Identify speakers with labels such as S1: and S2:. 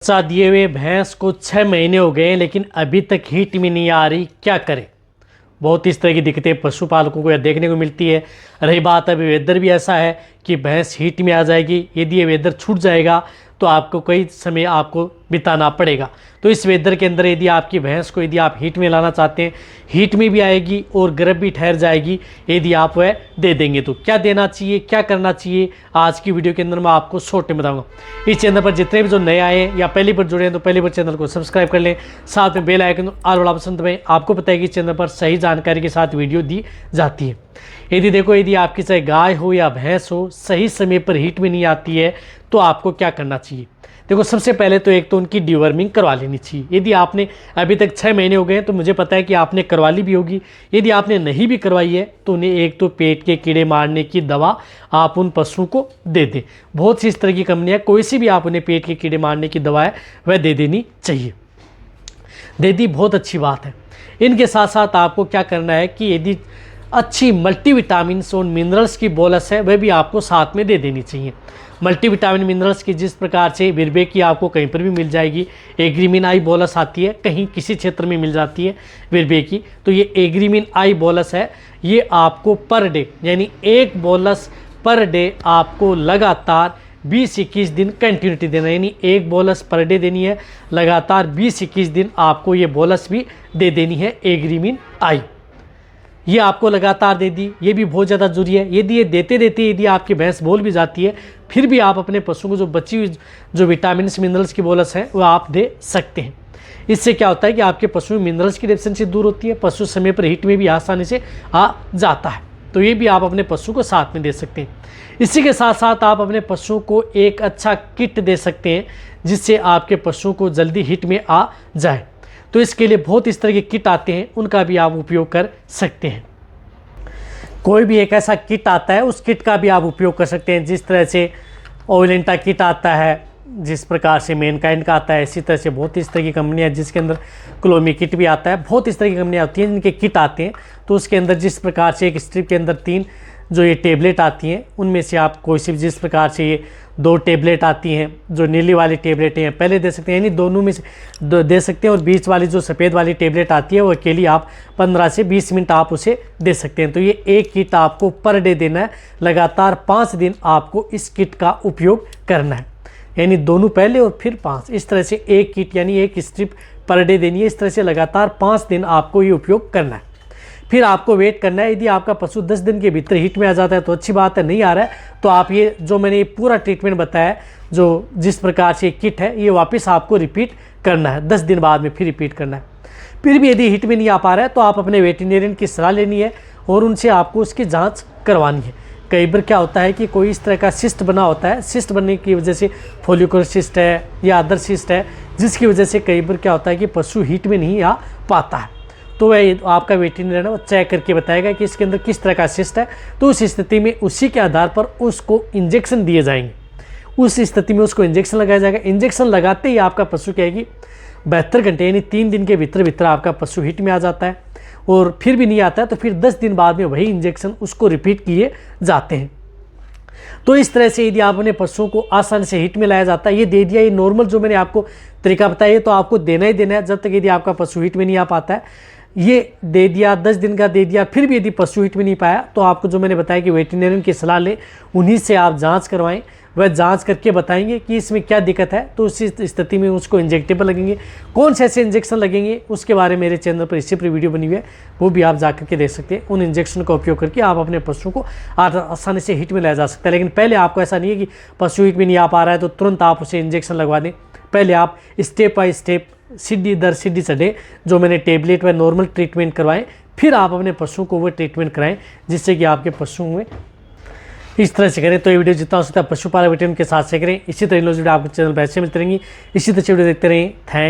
S1: बच्चा दिए हुए भैंस को 6 महीने हो गए हैं लेकिन अभी तक हीट में नहीं आ रही, क्या करें। बहुत इस तरह की दिक्कतें पशुपालकों को देखने को मिलती है। रही बात अभी वेदर भी ऐसा है कि भैंस हीट में आ जाएगी। यदि ये वेदर छूट जाएगा तो आपको कई समय आपको बिताना पड़ेगा। तो इस वेदर के अंदर यदि आपकी भैंस को यदि आप हीट में लाना चाहते हैं, हीट में भी आएगी और गर्भ भी ठहर जाएगी यदि आप वह दे देंगे तो क्या देना चाहिए, क्या करना चाहिए, आज की वीडियो के अंदर मैं आपको शॉर्ट में बताऊंगा। इस चैनल पर जितने भी जो नए आए हैं या पहली बार जुड़े हैं तो पहली बार चैनल को सब्सक्राइब कर लें, साथ में बेल आइकन ऑल वाला ऑप्शन दबाएं। आपको पता है कि इस चैनल पर सही जानकारी के साथ वीडियो दी जाती है। यदि आपकी चाहे गाय हो या भैंस हो सही समय पर हीट में नहीं आती है तो आपको क्या करना चाहिए। देखो, सबसे पहले तो एक तो उनकी डिवर्मिंग करवा लेनी चाहिए। यदि आपने अभी तक 6 महीने हो गए हैं तो मुझे पता है कि आपने करवा ली भी होगी। यदि आपने नहीं भी करवाई है तो उन्हें एक तो पेट के कीड़े मारने की दवा आप उन पशुओं को दे दें। बहुत सी इस तरह की कंपनियां, कोई सी भी आप उन्हें पेट के कीड़े मारने की दवा है वह दे देनी चाहिए। दे दी, बहुत अच्छी बात है। इनके साथ साथ आपको क्या करना है कि यदि अच्छी मल्टीविटामिन्स और मिनरल्स की बोलस है वह भी आपको साथ में दे देनी चाहिए। मल्टीविटामिन मिनरल्स की जिस प्रकार से विरबे की आपको कहीं पर भी मिल जाएगी, एग्रीमिन आई बोलस आती है, कहीं किसी क्षेत्र में मिल जाती है विरबे की, तो ये एग्रीमिन आई बोलस है। ये आपको पर डे यानी एक बोलस पर डे आपको लगातार 20-21 दिन कंटिन्यूटी देना, यानी एक बोलस पर डे देनी है। लगातार 20-21 दिन आपको ये बोलस भी दे देनी है एग्रीमिन आई। ये आपको लगातार दे दी, ये भी बहुत ज़्यादा जरूरी है। यदि ये देते देते यदि आपकी भैंस बोल भी जाती है फिर भी आप अपने पशु को जो बची हुई जो विटामिन मिनरल्स की बोलस है वो आप दे सकते हैं। इससे क्या होता है कि आपके पशु में मिनरल्स की डेफिशिएंसी दूर होती है, पशु समय पर हीट में भी आसानी से आ जाता है। तो ये भी आप अपने पशु को साथ में दे सकते हैं। इसी के साथ साथ आप अपने पशु को एक अच्छा किट दे सकते हैं जिससे आपके पशु को जल्दी हिट में आ जाए। तो इसके लिए बहुत इस तरह के किट आते हैं, उनका भी आप उपयोग कर सकते हैं। कोई भी एक ऐसा किट आता है उस किट का भी आप उपयोग कर सकते हैं। जिस तरह से ओइलेंटा किट आता है, जिस प्रकार से मैनकाइंड का आता है, इसी तरह से बहुत इस तरह की कंपनियां जिसके अंदर क्लोमी किट भी आता है। बहुत इस तरह की कंपनियां होती हैं जिनके किट आते हैं। तो उसके अंदर जिस प्रकार से एक स्ट्रिप के अंदर 3 जो ये टेबलेट आती हैं उनमें से आप कोई सी जिस प्रकार से ये 2 टेबलेट आती हैं, जो नीली वाली टेबलेट हैं पहले दे सकते हैं, यानी दोनों में से दे सकते हैं। और बीच वाली जो सफ़ेद वाली टेबलेट आती है वो अकेली आप 15 से 20 मिनट आप उसे दे सकते हैं। तो ये एक किट आपको पर डे देना है। लगातार 5 दिन आपको इस किट का उपयोग करना है, यानी दोनों पहले और फिर 5, इस तरह से एक किट यानी एक स्ट्रिप पर डे देनी है। इस तरह से लगातार 5 दिन आपको ये उपयोग करना है। फिर आपको वेट करना है। यदि आपका पशु 10 दिन के भीतर हीट में आ जाता है तो अच्छी बात है, नहीं आ रहा है तो आप ये जो मैंने ये पूरा ट्रीटमेंट बताया, जो जिस प्रकार से किट है, ये वापस आपको रिपीट करना है। 10 दिन बाद में फिर रिपीट करना है। फिर भी यदि हीट में नहीं आ पा रहा है तो आप अपने वेटरनरियन की सलाह लेनी है और उनसे आपको उसकी जाँच करवानी है। कई बार क्या होता है कि कोई इस तरह का सिस्ट बना होता है, सिस्ट बनने की वजह से फोलिकुलर सिस्ट है या अदर सिस्ट है, जिसकी वजह से कई बार क्या होता है कि पशु हीट में नहीं आ पाता है। तो वह आपका वेटरनरियन है वो चेक करके बताएगा कि इसके अंदर किस तरह का सिस्ट है। तो उस स्थिति में उसी के आधार पर उसको इंजेक्शन दिए जाएंगे। उस स्थिति में उसको इंजेक्शन लगाया जाएगा। इंजेक्शन लगाते ही आपका पशु क्या है कि 72 घंटे यानी 3 दिन के भीतर आपका पशु हीट में आ जाता है। और फिर भी नहीं आता है तो फिर 10 दिन बाद में वही इंजेक्शन उसको रिपीट किए जाते हैं। तो इस तरह से यदि आप अपने पशुओं को आसानी से हीट में लाया जाता है, ये दे दिया, ये नॉर्मल जो मैंने आपको तरीका बताया ये तो आपको देना ही देना है जब तक यदि आपका पशु हीट में नहीं आ पाता है। ये दे दिया, 10 दिन का दे दिया, फिर भी यदि पशु हीट में नहीं पाया तो आपको जो मैंने बताया कि वेटरनरियन की सलाह लें, उन्हीं से आप जांच करवाएं। वह जांच करके बताएंगे कि इसमें क्या दिक्कत है। तो उसी स्थिति में उसको इंजेक्टेबल लगेंगे। कौन से ऐसे इंजेक्शन लगेंगे उसके बारे में मेरे चैनल पर इसी पर वीडियो बनी हुई है, वो भी आप जा करके देख सकते हैं। उन इंजेक्शन का उपयोग करके आप अपने पशु को आसानी से हीट में लाया जा सकता है। लेकिन पहले आपको ऐसा नहीं है कि पशु हीट में नहीं आ पा रहा है तो तुरंत आप उसे इंजेक्शन लगवा दें। पहले आप स्टेप बाय स्टेप सीढ़ी दर सीढ़ी चढ़े, जो मैंने टेबलेट व नॉर्मल ट्रीटमेंट करवाएं, फिर आप अपने पशुओं को वो ट्रीटमेंट कराएं जिससे कि आपके पशुओं में इस तरह से करें। तो ये वीडियो जितना हो सकता है पशुपालक वेटरनरी के साथ से करें। इसी तरह वीडियो आपको चैनल पर ऐसे मिलते रहेंगी। इसी तरह से वीडियो देखते रहें। थैंक